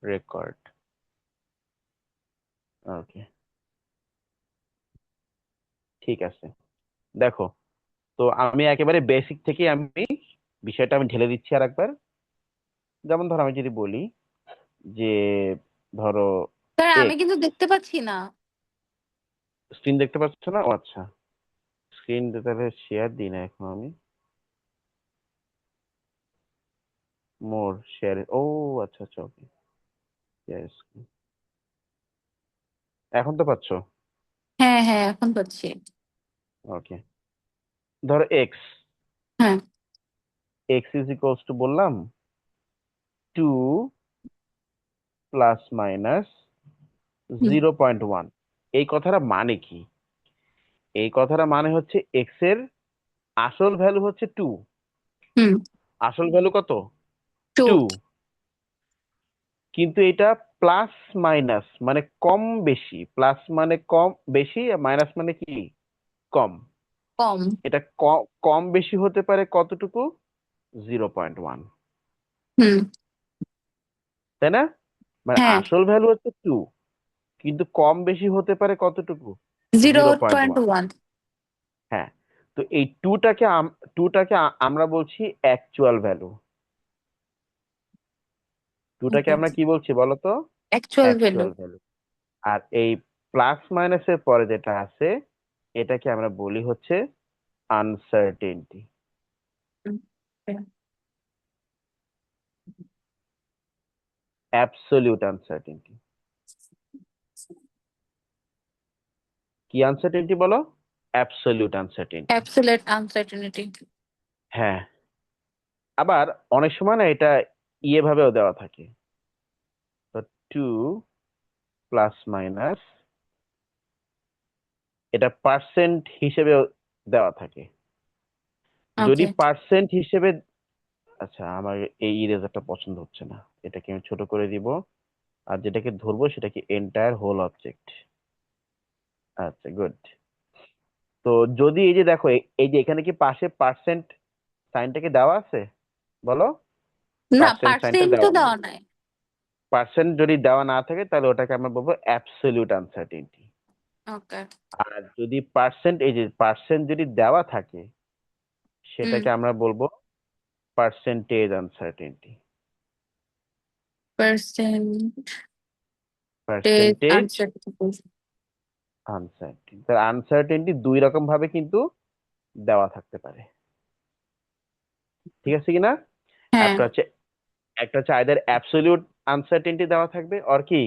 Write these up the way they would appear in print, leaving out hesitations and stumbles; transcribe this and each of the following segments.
Record. ওকে, ঠিক আছে। দেখো, তো আমি একেবারে বেসিক থেকে আমি বিষয়টা আমি ঢেলে দিচ্ছি আর একবার। যেমন ধরো আমি যদি বলি যে, ধরো স্যার আমি এক্স। কিন্তু দেখতে পাচ্ছি না। স্ক্রিন দেখতে পাচ্ছ না? ও আচ্ছা, স্ক্রিন তাহলে শেয়ার দিই না এখন আমি। মোর শেয়ার, ও আচ্ছা আচ্ছা, ওকে। এখন তো পাচ্ছ? হ্যাঁ হ্যাঁ, এখন পাচ্ছি। ওকে, ধরো এক্স। হ্যাঁ। এক্স ইজ ইকুয়ালস টু বললাম 2 প্লাস মাইনাস হুম 0.1। এই কথাটা মানে কি? এই কথাটা মানে হচ্ছে এক্স এর আসল ভ্যালু হচ্ছে 2। হুম। আসল ভ্যালু কত? টু। 2। কিন্তু এটা প্লাস মাইনাস মানে কম বেশি, প্লাস মানে কম বেশি, মাইনাস মানে কি? কম। কম। এটা কম বেশি হতে পারে কতটুকু? 0.1, হুম। তাই না? মানে হ্যাঁ। আসল ভ্যালু হচ্ছে 2, কিন্তু কম বেশি হতে পারে কতটুকু? Zero zero point point one one হ্যাঁ, তো এই টুটাকে আমরা বলছি অ্যাকচুয়াল ভ্যালু। টুটাকে ওকে। আমরা কি বলছি বলো তো? Actual value. Actual value. আর এই প্লাস মাইনাসের পরে যেটা আছে, এটাকে আমরা বলি হচ্ছে আনসার্টেনটি। Absolute uncertainty. কি আনসার্টেনটি বলো? Absolute uncertainty. Absolute uncertainty. হ্যাঁ, আবার অনেক সময় না এটা ইয়ে ভাবেও দেওয়া থাকে। তো 2 প্লাস মাইনাস, এটা পার্সেন্ট হিসেবে দেওয়া থাকে। যদি ওকে। পার্সেন্ট হিসেবে, আচ্ছা আমার এই ইরেজারটা পছন্দ হচ্ছে না, এটাকে আমি ছোট করে দিব। আর যেটাকে ধরবো সেটাকে এন্টায়ার হোল অবজেক্ট। আচ্ছা, গুড। তো যদি এই যে দেখো, এই যে এখানে কি পাশে পার্সেন্ট সাইনটাকে দেওয়া আছে? বলো। না, পার্সেন্ট সাইনটা পার্সেন্ট তো দেওয়া নাই। দেওয়া নাই। পার্সেন্ট যদি দেওয়া না থাকে তাহলে ওটাকে আমরা বলবো অ্যাবসলিউট আনসার্টেনটি। ওকে। আর যদি পার্সেন্ট, এই যে পার্সেন্ট যদি দেওয়া থাকে, হুম। সেটাকে আমরা বলবো percentage uncertainty. Percentage percentage uncertainty. Uncertain, তার আনসার্টেনটি দুই রকম ভাবে কিন্তু দেওয়া থাকতে পারে। ঠিক আছে কিনা? হ্যাঁ। একটা হচ্ছে একটা হচ্ছে আইদার অ্যাবসলিউট আনসার্টেনটি দেওয়া থাকবে, আর কি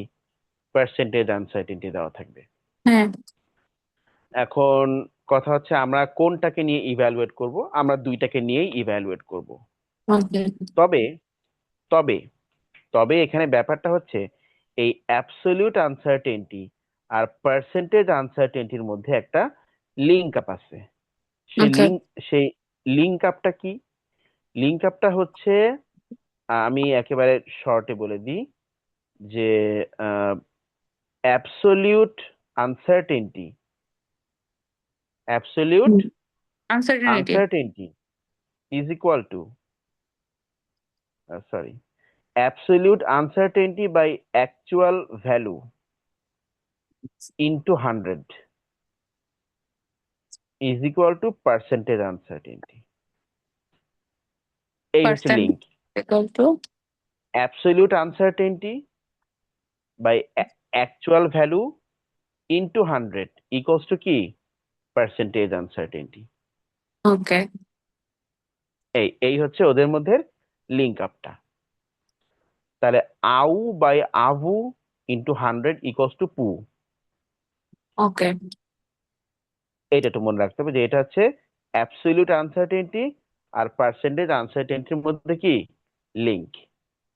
পার্সেন্টেজ আনসার্টেনটি দেওয়া থাকবে। হ্যাঁ। এখন কথা হচ্ছে আমরা কোনটাকে নিয়ে ইভ্যালুয়েট করব? আমরা দুইটাকে নিয়েই ইভ্যালুয়েট করব। ওকে। তবে তবে তবে এখানে ব্যাপারটা হচ্ছে, এই অ্যাবসলিউট আনসার্টেনটি আর পার্সেন্টেজ আনসার্টেনটির মধ্যে একটা লিঙ্ক আপ আছে। সেই ওকে। লিঙ্ক সেই লিঙ্ক আপটা কি? লিঙ্ক আপটা হচ্ছে, আমি একেবারে শর্টে বলে দিই যে absolute uncertainty absolute uncertainty. Uncertainty is equal two, sorry, absolute uncertainty by actual value into 100 is equal to percentage uncertainty. এই হচ্ছে percent link. Equal to. absolute uncertainty by actual value into 100 equals to কি? percentage uncertainty. ওকে। এই এই হচ্ছে ওদের মধ্যে link আপটা। তাহলে আউ বাই আভু ইন্টু 100 ইকুয়ালস টু পু। ওকে। এটা একটু মনে রাখতে হবে যে এটা হচ্ছে অ্যাবসলিউট আনসার্টেনটি আর পার্সেন্টেজ আনসার্টেনটির মধ্যে কি লিঙ্ক,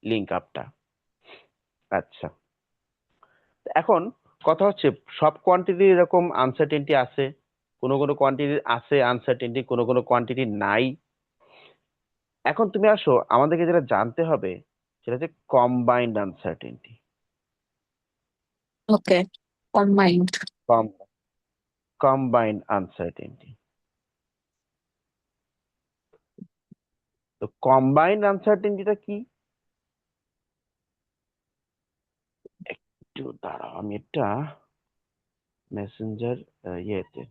লিঙ্ক আপটা। আচ্ছা, এখন কথা হচ্ছে সব কোয়ান্টিটি এরকম আনসার্টেনটি আছে, কোনো কোনো কোয়ান্টিটি আছে আনসার্টেনটি, কোনো কোনো কোয়ান্টিটি নাই। এখন তুমি আসো, আমাদেরকে যেটা জানতে হবে সেটা হচ্ছে কম্বাইন্ড আনসার্টেনটি। ওকে। কম্বাইন্ড। Combined uncertainty. তো কম্বাইন্ড আনসার্টেনটিটা কি? দাঁড়াও, আমি এটা মেসেঞ্জার ইয়েতে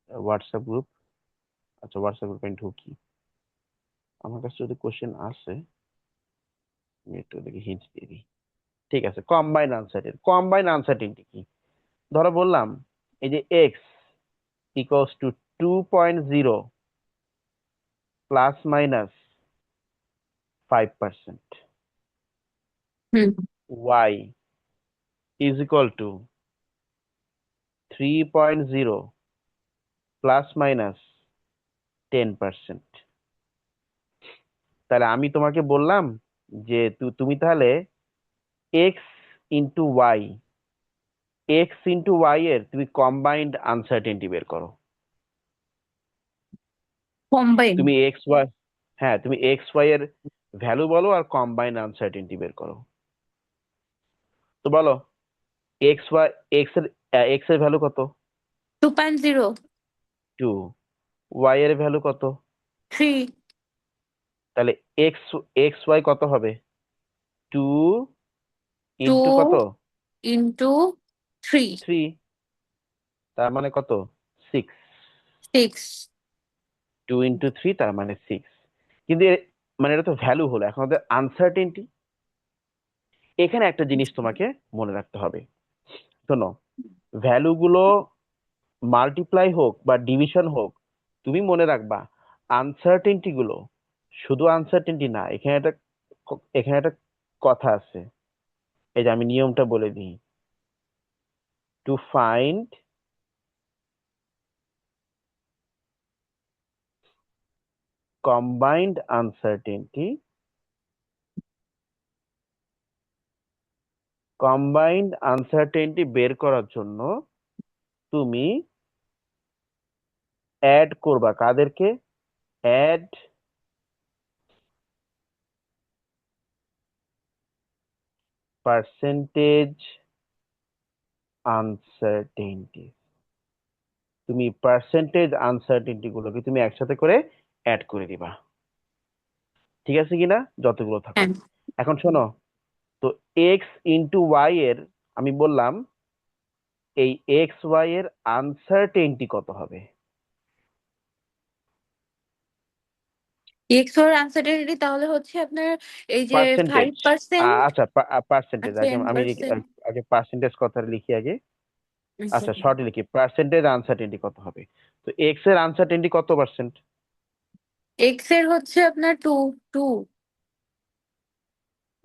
হোয়াটসঅ্যাপ গ্রুপ, আচ্ছা হোয়াটসঅ্যাপ গ্রুপে আমি ঢুকি। আমার কাছে যদি কোশ্চেন আসে আমি একটু দেখি হিন্ট দিয়ে দিই। ঠিক আছে, কম্বাইন আনসার্টেনটি কি? ধরো বললাম এই যে X equals to 2.0 plus minus 5%, hmm Y is equal to 3.0 plus minus 10%। তাহলে আমি তোমাকে বললাম যে তুমি তাহলে এক্স ইন্টু ওয়াই, এর তুমি কম্বাইন্ড আনসার্টেনটি বের করো। কম্বাইন। তুমি এক্স ওয়াই, হ্যাঁ তুমি এক্স ওয়াই এর ভ্যালু বলো আর কম্বাইন্ড আনসার্টেনটি বের করো। তো বলো এক্স ওয়াই, এক্স এর ভ্যালু কত? 2.0। 2। ওয়াই এর ভ্যালু কত? 3। তাহলে এক্স এক্স ওয়াই কত হবে? 2 ইন্টু কত? 2 ইন্টু 3। 3। তার মানে কত? 6। 6। 2 ইন্টু 3 তার মানে 6। কিন্তু মানে এটা তো ভ্যালু হলো, এখন আমাদের আনসার্টেনটি। এখানে একটা জিনিস তোমাকে মনে রাখতে হবে, শোনো, ভ্যালু গুলো মাল্টিপ্লাই হোক বা ডিভিশন হোক, তুমি মনে রাখবা আনসার্টেনটি গুলো শুধু আনসার্টেনটি না, এখানে একটা কথা আছে। এই যে আমি নিয়মটা বলে দিই, টু ফাইন্ড কম্বাইন্ড আনসার্টেনটি, বের করার জন্য তুমি অ্যাড করবা কাদেরকে? Add percentage uncertainty. তুমি পার্সেন্টেজ আনসার্টেনটি গুলোকে তুমি একসাথে করে অ্যাড করে দিবা, ঠিক আছে কিনা, যতগুলো থাকুক। হ্যাঁ। এখন শোনো, তো এক্স ইন্টু ওয়াই এর, আমি বললাম এই এক্স ওয়াই এর আনসার্টেনটি কত হবে? এক্স ওর আনসার্টেনিটি তাহলে হচ্ছে আপনার এই যে পার্সেন্টেজ, 5%। আচ্ছা পার্সেন্টেজ, আগে আমি 10%। আগে পার্সেন্টেজ কথা লিখি আগে। আচ্ছা। আচ্ছা শর্ট লিখি, পার্সেন্টেজ আনসার্টেনটি কত হবে? তো এক্স এর আনসার্টেনটি কত পার্সেন্ট? এক্স এর হচ্ছে আপনার 2।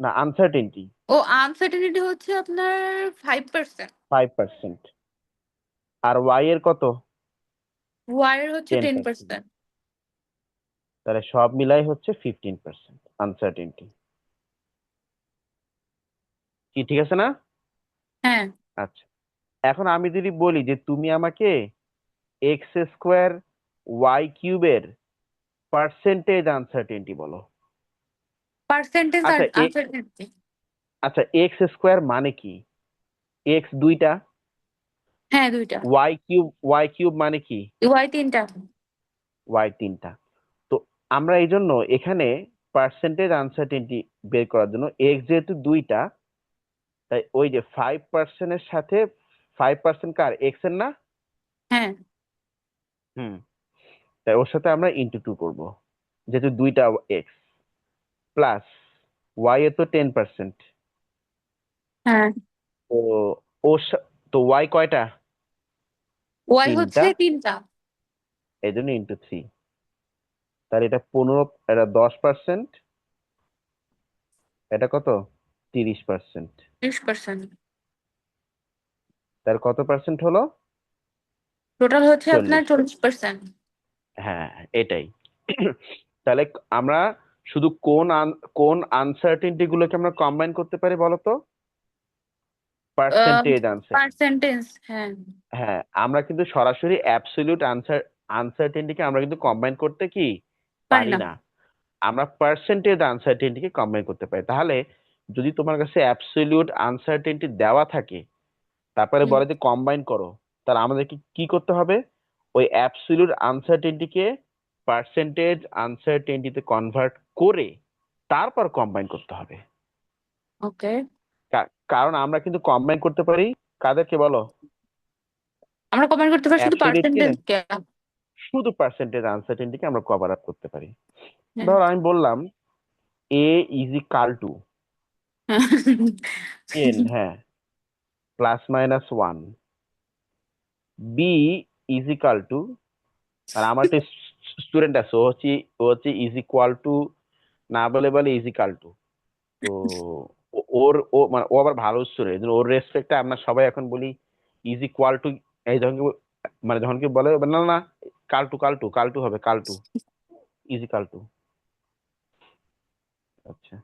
না আনসার্টেনটি ও আনসার্টেনিটি হচ্ছে আপনার 5%। 5%। আর ওয়াই এর কত? ওয়াই এর হচ্ছে 10%। 10%। তাহলে সব মিলাই হচ্ছে 15% আনসার্টেনটি। কি ঠিক আছে না? হ্যাঁ। আচ্ছা, এখন আমি যদি বলি যে তুমি আমাকে এক্স স্কোয়ার ওয়াই কিউবের পার্সেন্টেজ আনসার্টেনটি বলো। পার্সেন্টেজ আচ্ছা আনসার্টেনিটি। আচ্ছা এক্স স্কোয়ার মানে কি? এক্স দুইটা, হ্যাঁ, 2টা। ওয়াই কিউব মানে কি? ওয়াই 3টা। ওয়াই তিনটা। তো আমরা এই জন্য এখানে পার্সেন্টেজ আনসার্টেনটি বের করার জন্য এক্স যেহেতু দুইটা, তাই ওই যে 5%-এর সাথে 5% কার? এক্স এর না? হ্যাঁ। হুম, তাই ওর সাথে আমরা ইন্টু 2 করবো, যেহেতু দুইটা এক্স, প্লাস ওয়াই এ তো 10%। হ্যাঁ। তো তো ওয়াই কয়টা? ওয়াই হচ্ছে তিনটা, 3টা। এই জন্য ইন্টু 3। তাহলে এটা 15, এটা 10%, এটা কত? 30%। 30%। তাহলে কত পার্সেন্ট হলো? টোটাল হচ্ছে আপনার 40। 40%। হ্যাঁ এটাই। তাহলে আমরা শুধু কোন আনসার্টেনটি গুলোকে আমরা কম্বাইন করতে পারি বলো তো? Percentage uncertainty. পার্সেন্টেজ। হ্যাঁ। হ্যাঁ, আমরা কিন্তু সরাসরি অ্যাবসলিউট আনসার্টেনটিকে আমরা কিন্তু কম্বাইন করতে কি পারি পারি না। না, আমরা পার্সেন্টেজ আনসার্টেনটিকে কম্বাইন করতে পারি। তাহলে যদি তোমার কাছে অ্যাবসলিউট আনসার্টেনটি দেওয়া থাকে, তারপরে হুম। বলে যে কম্বাইন করো, তাহলে আমাদেরকে কি করতে হবে? ওই অ্যাবসলিউট আনসার্টেনটিকে পার্সেন্টেজ আনসার্টেনটিতে কনভার্ট করে তারপর কম্বাইন করতে হবে। ওকে, কারণ আমরা কিন্তু কম্বাইন করতে পারি কাদেরকে বলো? আমরা কমেন্ট করতে পারি শুধু অ্যাবসলিউট কে না, পার্সেন্টেজ কে? শুধু পার্সেন্টেজ আনসার্টেনটিকে আমরা কভার আপ করতে পারি। হ্যাঁ। ধর আমি বললাম এ ইজ ইকাল টু 10, হ্যাঁ, +-1, বি ইজ ইকাল টু, আর আমার একটা স্টুডেন্ট আছে, ও হচ্ছে ইজ ইকুয়াল টু না বলে বলে ইজ ইকাল টু। তো ও মানে ও আবার ভালো স্টুডেন্ট, ওর রেসপেক্টে আমরা সবাই এখন বলি ইজ ইকুয়াল টু। এই যখন মানে যখন কি বলে, না না, কালটু কালটু কালটু হবে, কালটু ইজ ইকাল টু। আচ্ছা,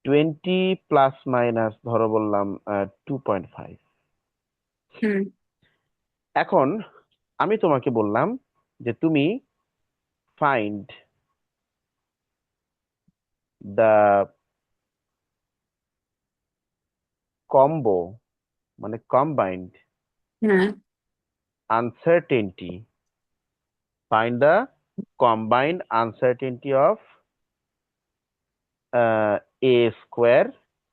20 ± ধরো বললাম 2.5। হুম। এখন আমি তোমাকে বললাম যে তুমি ফাইন্ড দ্য কম্বো, মানে কম্বাইন্ড হ্যাঁ। Uncertainty, find the combined uncertainty of a square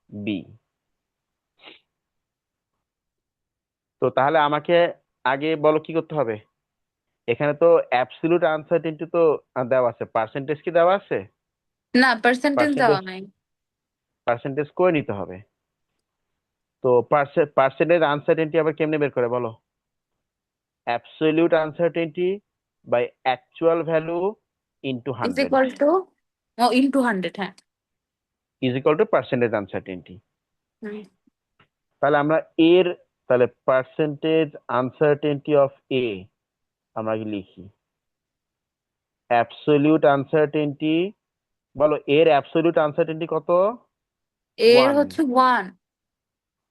b। তো তাহলে আমাকে আগে বলো কি করতে হবে। এখানে তো অ্যাবসলিউট আনসার্টেনটি তো দেওয়া আছে, পার্সেন্টেজ কি দেওয়া আছে? না, পার্সেন্টেজ দেওয়া পার্সেন্টেজ, নাই। পার্সেন্টেজ করে নিতে হবে। তো পার্সেন্টেজ আনসার্টেনটি আবার কেমনে বের করে বলো? Absolute uncertainty by actual value into is 100 equal to, ও ইনটু 100, হ্যাঁ। Is equal to percentage uncertainty. হুম। তাহলে আমরা এর, তাহলে পার্সেন্টেজ আনসার্টেনটি অফ এ আমরা কি লিখি? অ্যাবসলিউট আনসার্টেনটি, বলো এর অ্যাবসলিউট আনসার্টেনটি কত? এর 1। হচ্ছে 1।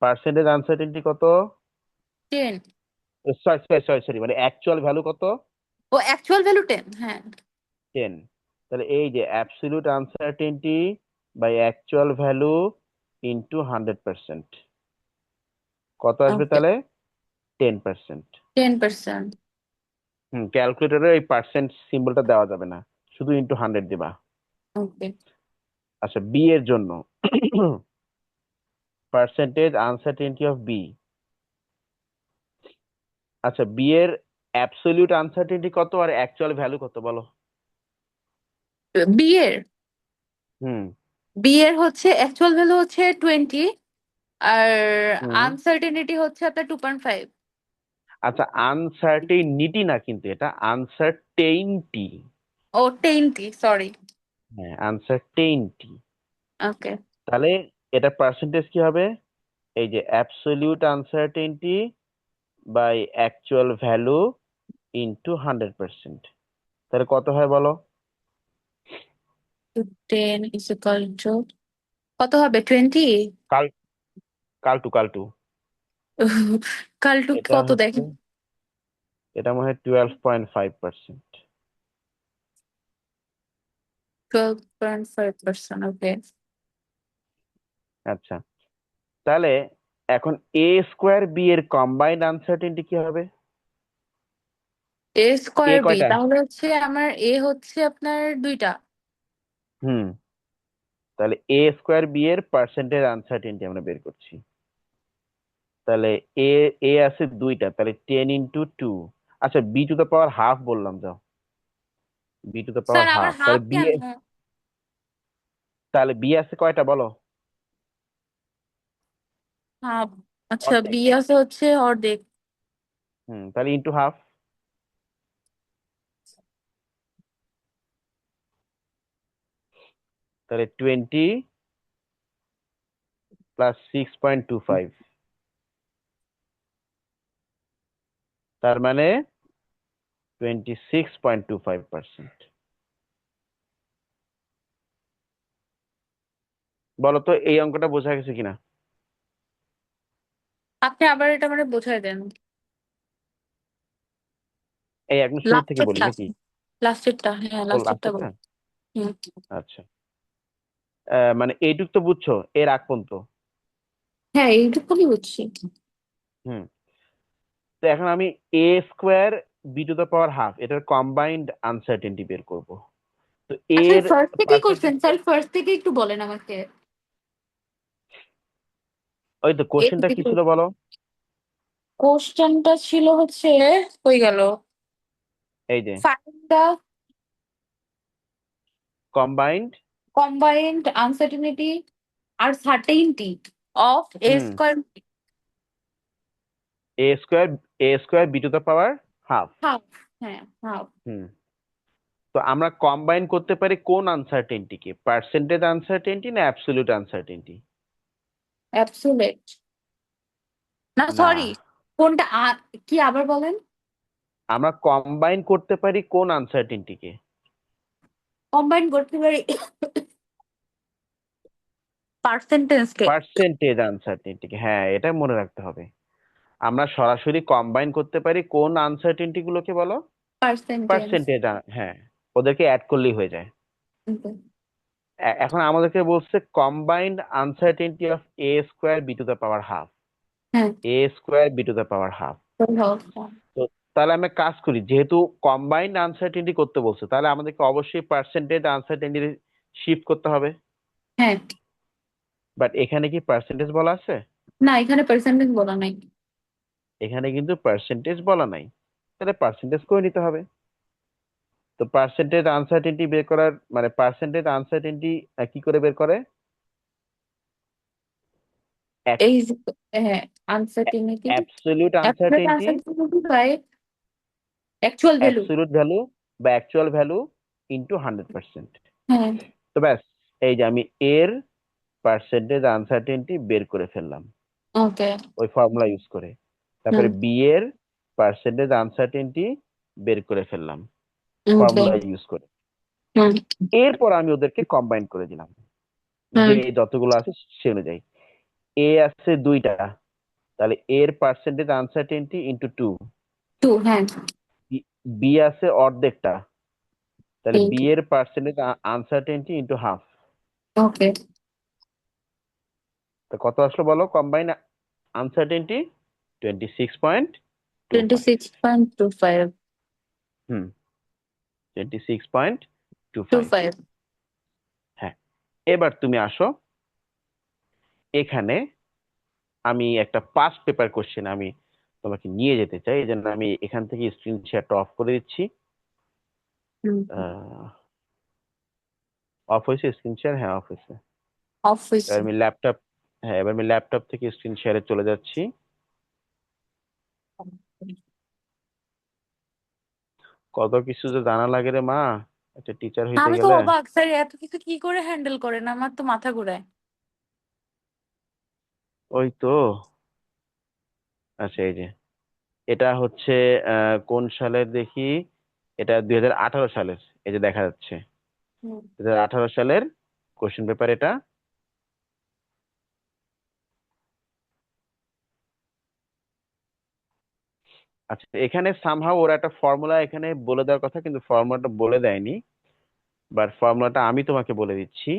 পার্সেন্টেজ আনসার্টেনটি কত? 10। সরি সরি সরি সরি, মানে অ্যাকচুয়াল ভ্যালু কত? ও অ্যাকচুয়াল ভ্যালু 10, হ্যাঁ। 10। তাহলে এই যে absolute uncertainty by actual value into 100%, কত আসবে ওকে, তাহলে? 10%। 10%। ক্যালকুলেটরে এই পার্সেন্ট সিম্বলটা দেওয়া যাবে না, শুধু ইনটু 100 দিবা। ওকে। আচ্ছা, বি এর জন্য পার্সেন্টেজ আনসার্টেনটি অফ বি। আচ্ছা, বি এর অ্যাবসলিউট আনসার্টেনটি কত আর অ্যাকচুয়াল ভ্যালু কত বলো? বি এর হুম। বি এর হচ্ছে অ্যাকচুয়াল ভ্যালু হচ্ছে 20, আর হুম। আনসার্টেনিটি হচ্ছে আপনার 2.5। আচ্ছা, আনসার্টেনিটি না, কিন্তু এটা আনসার্টেইনটি। ও 10টি, সরি। হ্যাঁ, আনসার্টেইনটি। ওকে। তাহলে এটা পার্সেন্টেজ কি হবে? এই যে absolute uncertainty by actual value into 100%, তাহলে কত হয় বলো? 10 ইজ ইকুয়াল টু কত হবে, 20? কাল কালটু কালটু কালটু এটা কত হচ্ছে, দেখেন। এটা মনে হয় 12.5%। 12.5%, ওকে। আচ্ছা, তাহলে এখন এ স্কোয়ার বি এর কম্বাইন্ড আনসার্টেনটি কি হবে? এ এ স্কোয়ার বি, কয়টা? তাহলে হচ্ছে আমার এ হচ্ছে আপনার দুইটা। হুম। তাহলে এ স্কোয়ার বি এর পার্সেন্টেজ আনসার্টেনটি আমরা বের করছি। তাহলে এ এ আছে দুইটা, তাহলে 10 × 2। আচ্ছা, B to the power half বললাম, যাও, B to the power sir আবার হাফ, তাহলে হাফ বি, কেন? তাহলে বি আছে কয়টা বলো? হাফ। আচ্ছা, অর্ধেক। বি আছে হচ্ছে অর্ধেক। তাহলে ইন্টু হাফ, তাহলে 20 + 6.25, তার মানে 26.25%। বলো তো এই অঙ্কটা বোঝা গেছে কিনা? আপনি আবার এটা মানে বোঝাই দেন। এই একদম শুরু থেকে বলি লাস্টেরটা, নাকি? লাস্টেরটা, হ্যাঁ ও লাস্টেরটা লাস্টেরটা। বল। হুম। আচ্ছা, মানে এইটুক তো বুঝছো, এর আগ পর্যন্ত। হ্যাঁ, এইটুকুনি বুঝছি। হুম। তো এখন আমি A square B to the power half এটার কম্বাইন্ড আনসার্টেনটি বের করব। তো আচ্ছা, এর ফার্স্ট থেকে করছেন পার্সেন্টেজ, স্যার, ফার্স্ট থেকে একটু বলেন আমাকে। ওই তো কোশ্চেনটা কি ছিল বলো? কোশ্চেনটা ছিল হচ্ছে, কই গেল, এই যে find the combined. Combined uncertainty আর certainty of A hmm. Square A square, A square B to the power half. Half. হ্যাঁ, হাফ। হুম। তো আমরা কম্বাইন করতে পারি কোন আনসার্টেনটিকে, পার্সেন্টেজ আনসার্টেনটি না অ্যাবসলিউট আনসার্টেনটি? অ্যাবসোলিউট, না না, সরি, কোনটা কি আবার বলেন? আমরা কম্বাইন করতে পারি কোন আনসার্টেনটিকে? কম্বাইন করতে পারি পার্সেন্টেজকে। পার্সেন্টেজ আনসার্টেনটিকে, হ্যাঁ এটা মনে রাখতে হবে। আমরা সরাসরি কম্বাইন করতে পারি কোন আনসার্টেনটি গুলোকে বলো? পার্সেন্টেজ। পার্সেন্টেজ, হ্যাঁ। ওদেরকে অ্যাড করলেই হয়ে যায়। এখন আমাদেরকে বলছে combined uncertainty of A square B to the power half. হ্যাঁ, A square B to the power half. তো তাহলে আমি কাজ করি, যেহেতু কম্বাইন্ড আনসার্টেনটি করতে বলছে, তাহলে আমাদেরকে অবশ্যই পার্সেন্টেজ আনসার্টেনটি শিফট করতে হবে। হ্যাঁ। বাট এখানে কি পার্সেন্টেজ বলা আছে? না, এখানে পার্সেন্টেজ বলা নাই। এখানে কিন্তু পার্সেন্টেজ বলা নাই। তাহলে পার্সেন্টেজ করে নিতে হবে। তো পার্সেন্টেজ আনসার্টেনটি বের করার মানে পার্সেন্টেজ আনসার্টেনটি কি করে বের করে? এই যে, হ্যাঁ, uncertainty, absolute absolute uncertainty, uncertainty by actual value. Absolute value বা অ্যাকচুয়াল ভ্যালু ইন্টু 100%। হ্যাঁ। তো ব্যাস, এই যে আমি এর পার্সেন্টেজ আনসার্টেনটি বের করে ফেললাম ওকে। ওই ফর্মুলা ইউজ করে। হুম। তারপরে বি এর পার্সেন্টেজ আনসার্টেনটি বের করে ফেললাম ওকে। ফর্মুলা ইউজ করে। হুম। এরপর আমি ওদেরকে কম্বাইন করে দিলাম, যে হুম। যতগুলো আছে সে অনুযায়ী। এ আছে দুইটা, তাহলে এর পার্সেন্টেজ আনসার্টেনটি ইন্টু 2। টু, হ্যাঁ। বি আছে অর্ধেকটা, তাহলে বি এইট। এর পার্সেন্টেজ আনসার্টেনটি ইন্টু হাফ। ওকে। তো কত আসলো বলো কম্বাইন আনসার্টেনটি? 26.25। 26.25। হুম, 26.25। 25। হ্যাঁ। এবার তুমি আসো এখানে, আমি একটা পাস্ট পেপার কোশ্চেন আমি তোমাকে নিয়ে যেতে চাই, এই জন্য আমি এখান থেকে স্ক্রিন শেয়ারটা অফ করে দিচ্ছি। হুম। অফ হয়েছে স্ক্রিন শেয়ার? হ্যাঁ অফ হয়েছে। অফ হয়েছে। এবার আমি ল্যাপটপ, হ্যাঁ এবার আমি ল্যাপটপ থেকে স্ক্রিন শেয়ারে চলে যাচ্ছি। কত কিছু যে জানা লাগে রে মা, একটা টিচার হইতে আমি তো গেলে। অবাক, স্যার এত কিছু কি করে হ্যান্ডেল করেন, আমার তো মাথা ঘুরায়। ওই তো। আচ্ছা এই যে এটা হচ্ছে কোন সালের দেখি, এটা 2018 সালের, এই যে দেখা যাচ্ছে হুম। 2018 সালের কোশ্চেন পেপার এটা। আচ্ছা এখানে সামহাও ওরা একটা ফর্মুলা এখানে বলে দেওয়ার কথা, কিন্তু ফর্মুলাটা বলে দেয়নি। বাট ফর্মুলাটা আমি তোমাকে বলে দিচ্ছি।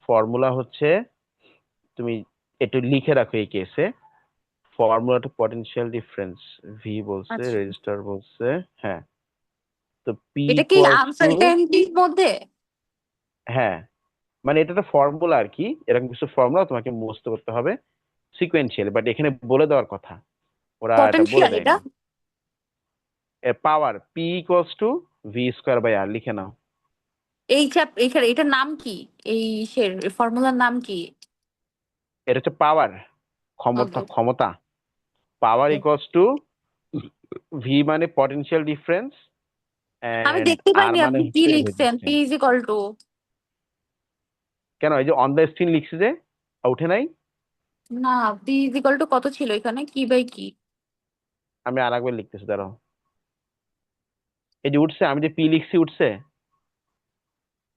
ফর্মুলা হচ্ছে, তুমি একটু লিখে রাখো এই কেসে। ফর্মুলাটা পটেনশিয়াল ডিফারেন্স, ভি বলছে, আচ্ছা, রেজিস্টার বলছে। হ্যাঁ। তো পি এটা কি ইকুয়ালস টু, আনসার্টেনিটির মধ্যে? হ্যাঁ মানে এটা একটা ফর্মুলা আর কি, এরকম কিছু ফর্মুলা তোমাকে মুখস্থ করতে হবে সিকোয়েন্সিয়ালি, বাট এখানে বলে দেওয়ার কথা, ওরা এটা বলে পটেনশিয়াল এটা? দেয়নি। Power P equals to V square by R, লিখে নাও। এই চ্যাপ এখানে এটার নাম কি? এই ফর্মুলার নাম কি? এটা হচ্ছে পাওয়ার, ক্ষমতা ওকে। ক্ষমতা। পাওয়ার ইকুয়ালস টু ভি মানে পটেনশিয়াল ডিফারেন্স, আমি এন্ড দেখতে আর পাইনি মানে আপনি কি হচ্ছে লিখছেন, P resistance. Is equal two. কেন, এই যে অন দ্য স্ক্রিন লিখছে যে, উঠে নাই? না, পি ইজ ইকুয়াল টু কত ছিল এখানে, কি বাই কি? আমি আর একবার লিখতেছি, দাঁড়াও। এই যে উঠছে, আমি যে পি লিখছি উঠছে।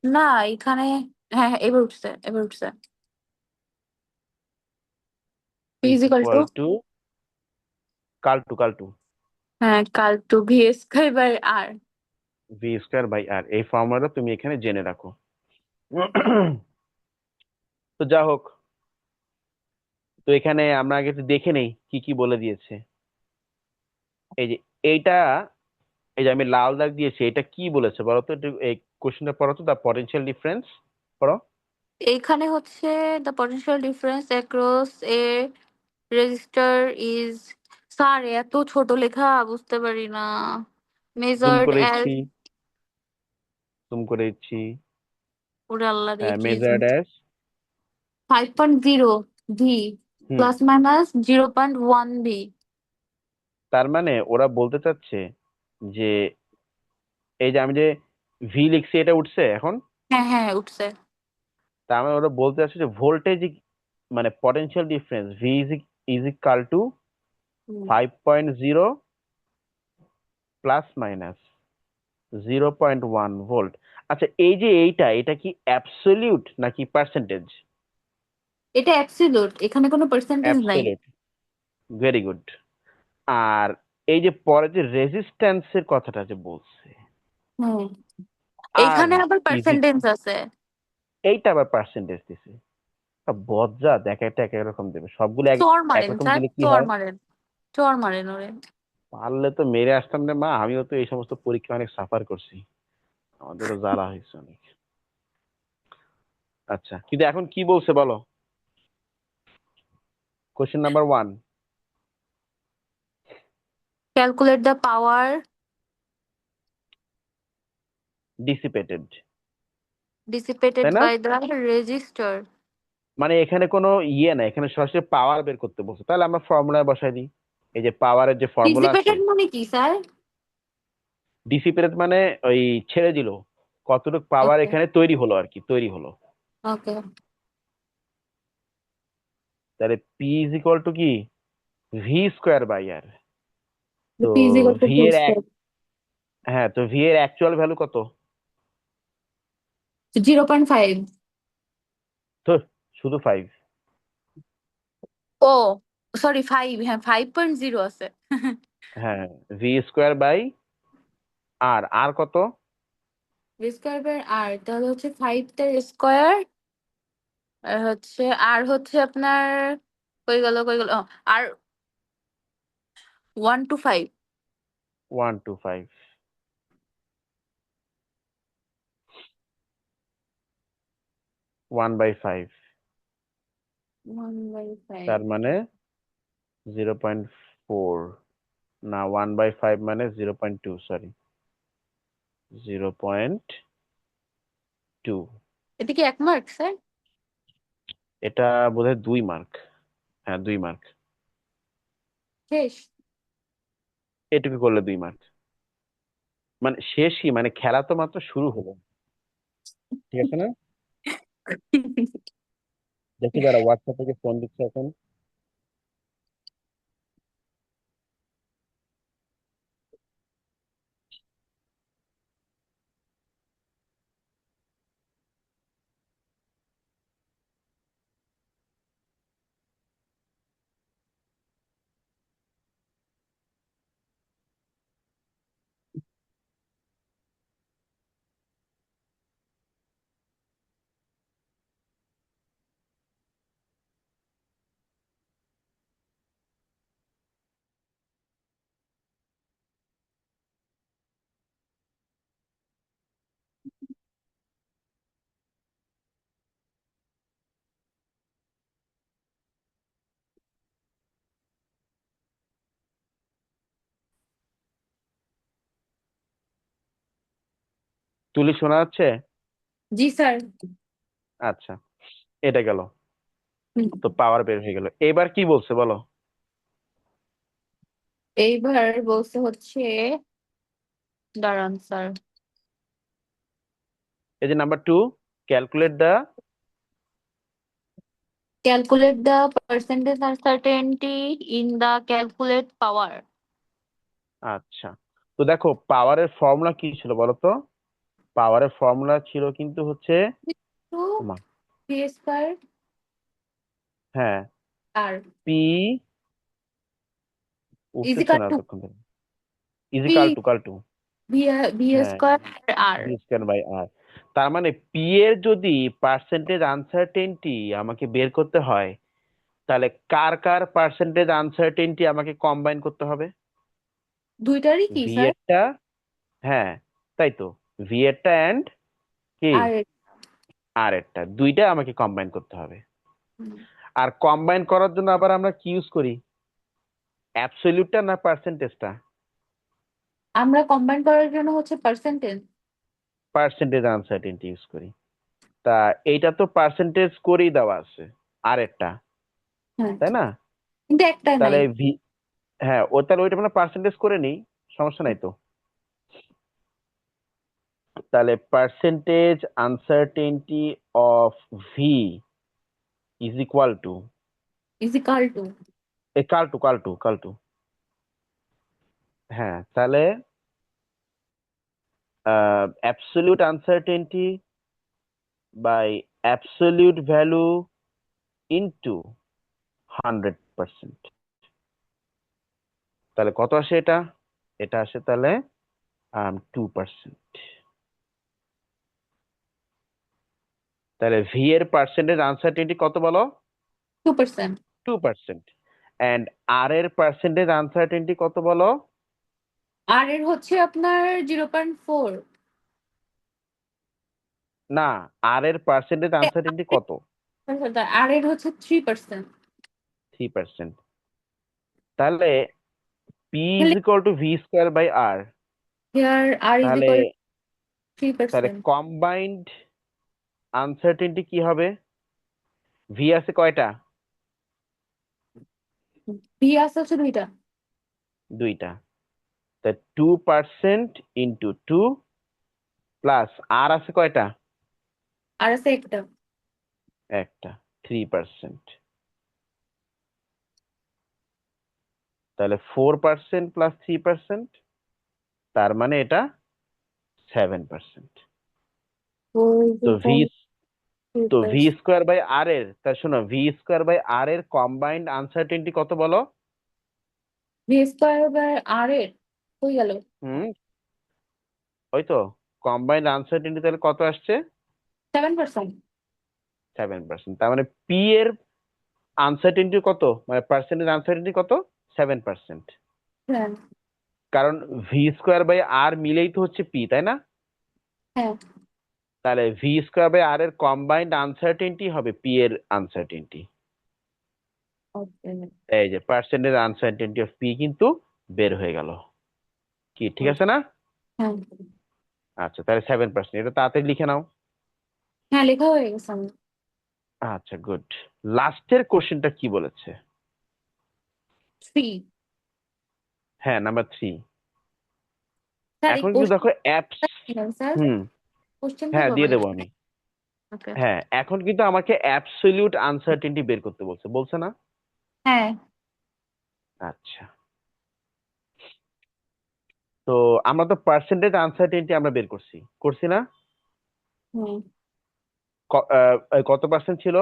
না, এখানে, হ্যাঁ হ্যাঁ, এবার উঠছে, এবার উঠছে। P is is equal to, equal to কাল টু হ্যাঁ, কাল টু V square by R. V square by R, এই ফর্মুলাটা তুমি এখানে জেনে রাখো। তো যা হোক, তো এখানে আমরা আগে একটু দেখে নেই কি কি বলে দিয়েছে। এই যে এইটা, এই যে আমি লাল দাগ দিয়েছি, এটা কি বলেছে বলো তো একটু, এই কোশ্চেনটা পড়ো তো, দা পটেনশিয়াল ডিফারেন্স পড়ো। এইখানে হচ্ছে the potential difference across A register is, sir এত ছোট লেখা বুঝতে পারি না। জুম মেজার্ড করে অ্যাজ, ইচ্ছি, জুম করে ইচ্ছি। ওরে আল্লাহ রে হ্যাঁ, কি মেজার্ড অ্যাজ, 5.0 ভি হুম, প্লাস মাইনাস 0.1 ভি। তার মানে ওরা বলতে চাচ্ছে যে এই যে আমি যে ভি লিখছি এটা উঠছে এখন, হ্যাঁ হ্যাঁ উঠছে। তার মানে ওরা বলতে চাচ্ছে যে ভোল্টেজ মানে potential difference V is equal to hmm. 5.0 plus minus 0.1 volt. আচ্ছা, এই যে এটা কি অ্যাবসলিউট নাকি পার্সেন্টেজ? এটা অ্যাবসলিউট, এখানে কোনো পার্সেন্টেজ নাই। Absolute, very good. আর এই যে পরে যে রেজিস্ট্যান্সের কথাটা যে বলছে, হুম, আর এইখানে আবার ইজি, পার্সেন্টেজ আছে। এইটা আবার পার্সেন্টেজ দিছে। বজ্জাত, এক একটা এক এক রকম দেবে, সবগুলো এক চর মারেন একরকম স্যার, দিলে কি চর হয়? মারেন, চর মারেন ওরে। পারলে তো মেরে আসতাম রে মা, আমিও তো এই সমস্ত পরীক্ষা অনেক সাফার করছি, আমাদেরও জ্বালা হয়েছে অনেক। আচ্ছা, কিন্তু এখন কি বলছে বলো? Question number 1, calculate the power dissipated, dissipated তাই না? By the resistor. মানে এখানে কোনো ইয়ে না, এখানে সরাসরি পাওয়ার বের করতে বলছে, তাহলে আমরা ফর্মুলায় বসাই দিই। এই যে পাওয়ারের যে ফর্মুলা আছে, ডিসিপেটেড মানে কি স্যার? ডিসিপেটেড মানে ওই ছেড়ে দিল, কতটুকু পাওয়ার ওকে এখানে তৈরি হলো আর কি, তৈরি হলো। ওকে। তাহলে পি ইজ ইকুয়াল টু কি, ভি স্কোয়ার বাই আর। তো P is equal to V V এর এক, স্কয়ার। হ্যাঁ, তো ভি এর অ্যাকচুয়াল ভ্যালু কত? 0.5। তো শুধু 5? ও সরি 5, হ্যাঁ 5.0 আছে। হ্যাঁ, ভি স্কোয়ার বাই আর, আর কত? ভি স্কয়ার বাই আর, তাহলে হচ্ছে 5 টার স্কয়ার, আর হচ্ছে, আর হচ্ছে আপনার কই গেল আর 1 to 5। 1 to 5, 1/5, 1/5। তার মানে 0.4, না 1/5 মানে 0.2, সরি, 0.2। এটা কি 1 মার্ক স্যার? এটা বোধহয় 2 মার্ক। হ্যাঁ, 2 মার্ক। শেষ। এটুকু করলে 2 মার্ক। মানে শেষই, মানে খেলা তো মাত্র শুরু হলো, ঠিক আছে না? দেখি যারা হোয়াটসঅ্যাপ থেকে ফোন দিচ্ছে এখন। তুলি শোনা যাচ্ছে? জি স্যার। আচ্ছা, এটা গেল। হুম। তো পাওয়ার বের হয়ে গেল, এবার কি বলছে বলো? এইবার বলছে হচ্ছে, দাঁড়ান স্যার। এই যে number 2, calculate the, calculate the percentage uncertainty in the calculate power. আচ্ছা, তো দেখো পাওয়ারের ফর্মুলা কি ছিল বলো তো? পাওয়ারের ফর্মুলা ছিল কিন্তু হচ্ছে, টু ওমা, ভি স্কয়ার হ্যাঁ, আর পি, উঠতেছে ইজিকাল না টু এতক্ষণ ধরে, ইজি পি, কাল টু, ভি, ভি হ্যাঁ, square R. V square by R. তার মানে পি এর যদি পার্সেন্টেজ আনসার্টেনটি আমাকে বের করতে হয়, তাহলে কার কার পার্সেন্টেজ আনসার্টেনটি আমাকে কম্বাইন করতে হবে? দুইটারই কি ভি স্যার? এরটা, হ্যাঁ, তাই তো, ভি এরটা এন্ড কি, আর আর একটা দুইটা আমাকে কম্বাইন করতে হবে। হুম। আর কম্বাইন করার জন্য আবার আমরা কি ইউজ করি, অ্যাবসলিউটটা না পার্সেন্টেজটা? আমরা কম্বাইন করার জন্য হচ্ছে পার্সেন্টেজ। পার্সেন্টেজ আনসার্টেনটি ইউজ করি। তা এইটা তো পার্সেন্টেজ করেই দেওয়া আছে আর একটা, হ্যাঁ, তাই না? কিন্তু একটা নাই। তাহলে হ্যাঁ ও তাহলে ওইটা মানে পার্সেন্টেজ করে নিই, সমস্যা নাই তো। তাহলে percentage uncertainty of V is equal to, is equal to. কাল টু হ্যাঁ, তাহলে absolute uncertainty by absolute value into 100%। তাহলে কত আসে এটা? এটা আসে তাহলে 2%। তাহলে ভি এর পার্সেন্টেজ আনসার্টেনটি কত বলো? 2%। 2%। অ্যান্ড আর এর পার্সেন্টেজ আনসার্টেনটি কত বলো? আর এর হচ্ছে আপনার 0.4। না, আর এর পার্সেন্টেজ আনসার্টেনটি কত? আর এর হচ্ছে 3%। 3%। তাহলে পি ইজ তাহলে equal to V square by R. Here R is তাহলে ইকুয়াল তাহলে 3%। কম্বাইন্ড আনসার্টেনটি কি হবে? ভি আছে কয়টা? ভি আছে হচ্ছে দুইটা। দুইটা। তা 2% ইন্টু 2 প্লাস আর আছে কয়টা? আর আছে একটা। একটা, 3%। তাহলে 4% প্লাস 3%, তার মানে এটা 7%। তো ভি তো ভি স্কোয়ার বাই আর এর, তা শোনো, ভি স্কোয়ার বাই আর এর কম্বাইন্ড আনসার্টেনটি কত বলো? ভি স্কোয়ার বাই আর এর হয়ে গেল হুম, ওই তো কম্বাইন্ড আনসার্টেনটি তাহলে কত আসছে? 7%। 7%। তার মানে পি এর আনসার্টেনটি কত, মানে পার্সেন্টেজ আনসার্টেনটি কত? 7%। হ্যাঁ। কারণ ভি স্কোয়ার বাই আর মিলেই তো হচ্ছে পি, তাই না? হ্যাঁ। তাহলে ভি স্কোয়ার বাই আর এর কম্বাইন্ড আনসার্টেনটি হবে পি এর আনসার্টেনটি। ওকে। এই যে পার্সেন্টেজ আনসার্টেনটি অফ পি কিন্তু বের হয়ে গেল। কি ঠিক আছে না? হ্যাঁ। আচ্ছা, তাহলে 7%, এটা তাড়াতাড়ি লিখে নাও। হ্যাঁ, লেখা হয়ে গেছে আমার। আচ্ছা, গুড। লাস্টের কোশ্চেনটা কি বলেছে? 3। হ্যাঁ, নাম্বার 3। স্যার এই এখন কিন্তু দেখো কোশ্চেন অ্যাপস। স্যার, হুম, কোশ্চেন হ্যাঁ দিব দিয়ে মানে। দেবো আমি। ওকে। হ্যাঁ, এখন কিন্তু আমাকে অ্যাবসলিউট আনসার্টেনটি বের করতে বলছে, বলছে না? হ্যাঁ। আচ্ছা, তো আমরা তো পার্সেন্টেজ আনসার্টেনটি আমরা বের করছি, করছি না? হুম। কত পার্সেন্ট ছিল?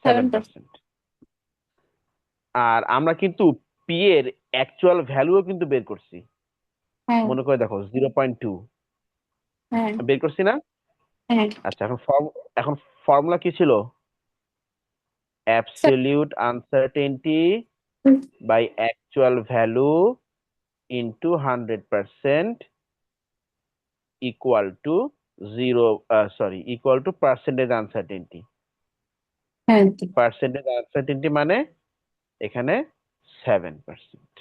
7%। 7%। আর আমরা কিন্তু পি এর অ্যাকচুয়াল ভ্যালুও কিন্তু বের করছি। হ্যাঁ। মনে করে দেখো 0.2 হ্যাঁ। বের করছি না? হ্যাঁ। আচ্ছা, এখন ফর্মুলা কি ছিল? Absolute uncertainty by actual value into 100% equal to zero, equal to percentage uncertainty. হ্যাঁ। পার্সেন্টেজ আনসার্টেনটি মানে এখানে 7%।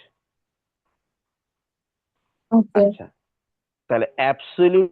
ওকে। আচ্ছা, তাহলে অ্যাবসলিউট